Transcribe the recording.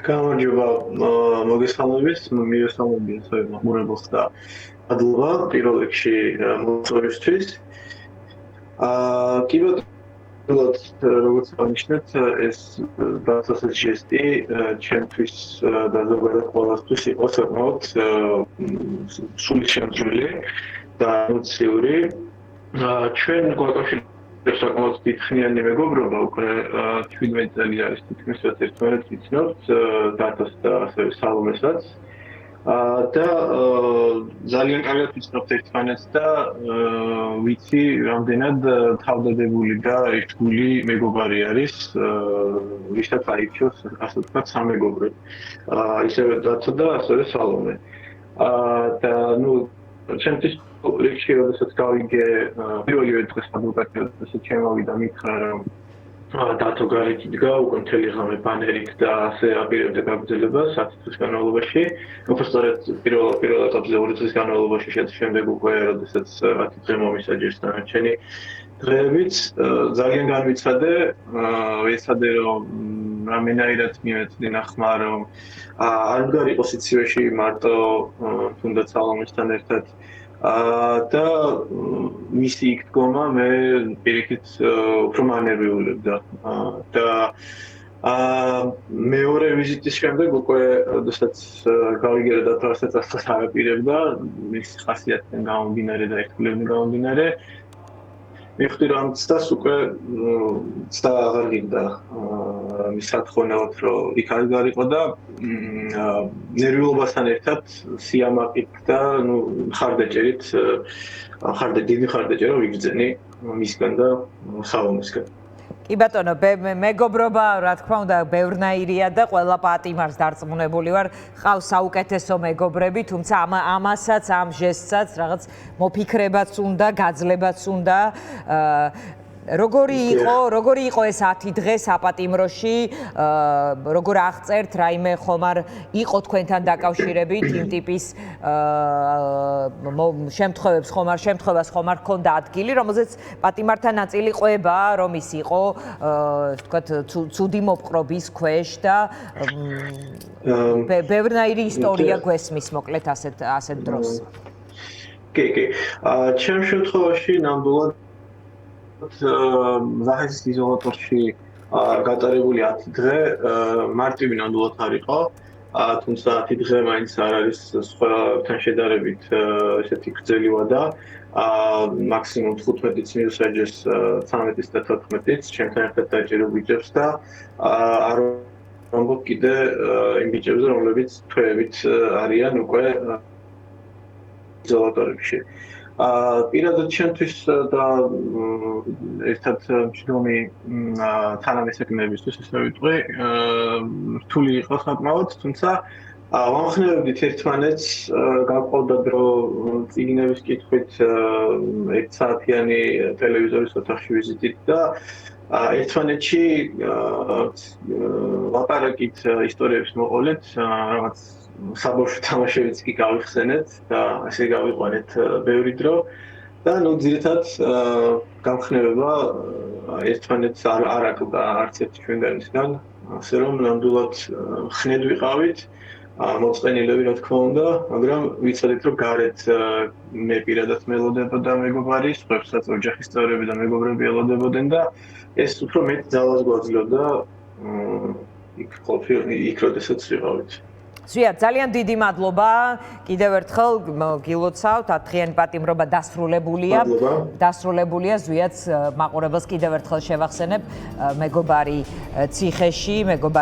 გამარჯობა მოგესალმებით, მივესალმებით მაყურებელს და მადლობა პირველ რიგში მოწვევისთვის. კი ბატონო, როგორც აღნიშნეთ, ეს დასასრული ჟესტი ჩემთვის და ზოგადად ყველასთვის იყო საკმაოდ სული შემძლე და ემოციური. ჩვენ გვაკავშირებს საკმაოდ დიდხნიანი მეგობრობა, უკვე 17 წელი არის თითქმის ერთმანეთს ვიცნობთ, დათოს და ასევე სალომესაც. და ძალიან კარგად ვიცნობთ ერთმანეთს და ვიცი რამდენად თავდადებული და ერთგული მეგობარი არის, ვისაც აირჩევს ასე ვთქვათ სამეგობროდ. ისევე დათო და ასევე სალომე. და ჩემთვის რიგში როდესაც გავიგე პირველივე დღეს ადვოკატიაში შემოვიდა მითხრა რომ დათო გარეთ იდგა უკვე მთელი ღამე ბანერით და ასე აპირებდა გაგრძელებას 10 თვის განმავლობაში. უბრალოდ პირველ ეტაპზე 2 წლის განმავლობაში შემდეგ უკვე როდესაც 10 დღე მომისაჯეს დანარჩენი დღეებიც ძალიან განვიცადე, ვეცადე რომ რამენაირად მიმეწდი ნახმა რომ არ ვგარიყო სიცივეში მარტო თუნდაც სალომესთან ერთად და მისი იქ დგომა მე პირიქით უფრო მანერვიულებდა და მეორე ვიზიტის შემდეგ უკვე როდესაც გავიგე რომ დათო ასე წასვლას არ აპირებდა მის ხასიათიდან გამომდინარე და ერთგულებიდან გამომდინარე მივხვდი რომ ცდას უკვე ცდა აღარ გინდა მის სათხოვნელად რომ იქ არ გარიყო და ნერვიულობასთან ერთად სიამაყით და მხარდაჭერით დიდი მხარდაჭერა ვიგრძენი მისგან და სალომისგან. კი ბატონო, მეგობრობა რა თქმა უნდა ბევრნაირია და ყველა პატიმარს დარწმუნებული ვარ, ყავს საუკეთესო მეგობრები, თუმცა ამასაც, ამ ჟესტსაც რაღაც მოფიქრებაც უნდა, გაძლებაც უნდა. როგორი იყო ეს 10 დღე საპატიმროში, როგორ აღწერთ, რაიმე ხომ არ იყო თქვენთან დაკავშირებით იმ ტიპის შემთხვევას ხომ არ ჰქონდა ადგილი, რომელზეც პატიმართა ნაწილი ყვება, რომ ის იყო, ვთქვათ, ცუდი მოპყრობის ქვეშ და ბევრნაირი ისტორია გვესმის მოკლედ ასეთ დროს. კი. ჩემ შემთხვევაში ნამდვილად ზაჰესის იზოლატორში გატარებული 10 დღე მარტივი ნამდვილად არ იყო, თუმცა 10 დღე მაინც არ არის სხვათან შედარებით ესეთი გრძელი ვადა, მაქსიმუმ 15-იც მივსაჯეს 13-იც და 14-იც, ჩემთან ერთად დაჭერო ბიჭებს და არ ვამბობ კიდე იმ ბიჭებზე, რომლებიც თვეებით არიან უკვე იზოლატორებში. პირადად ჩემთვის და ერთად მჯდომი თანამესაკნეებისთვის ესე ვიტყვი, რთული იყო საკმაოდ, თუმცა ვამხნევებდით ერთმანეთს, გავყავდა დრო წიგნების კითხვით 1 საათიანი ტელევიზორის ოთახში ვიზიტით და ერთმანეთში ლაპარაკით ისტორიებს მოყოლეთ, რაღაც საბავშვო თამაშებიც კი გავიხსენეთ და ასე გავიყვანეთ ბევრი დრო და ძირითადად გამხნევება ერთმანეთს არ აკლდა არც ერთი ჩვენგანისგან, ასე რომ ნამდვილად ხნედ ვიყავით, მოწყენილები რა თქმა უნდა, მაგრამ ვიცოდით რომ გარეთ მე პირადად მელოდებოდა მეგობარი, სხვებსაც ოჯახის წევრები და მეგობრები ელოდებოდნენ და ეს უფრო მეტ ძალას გვაძლევდა იქ როდესაც ვიყავით. ზვიად, ძალიან დიდი მადლობა. კიდევ ერთხელ გილოცავთ, 10 დღიანი პატიმრობა დასრულებულია. ზვიადს მაყურებელს კიდევ ერთხელ შევახსენებ, მეგობარი ციხეში, მეგობარი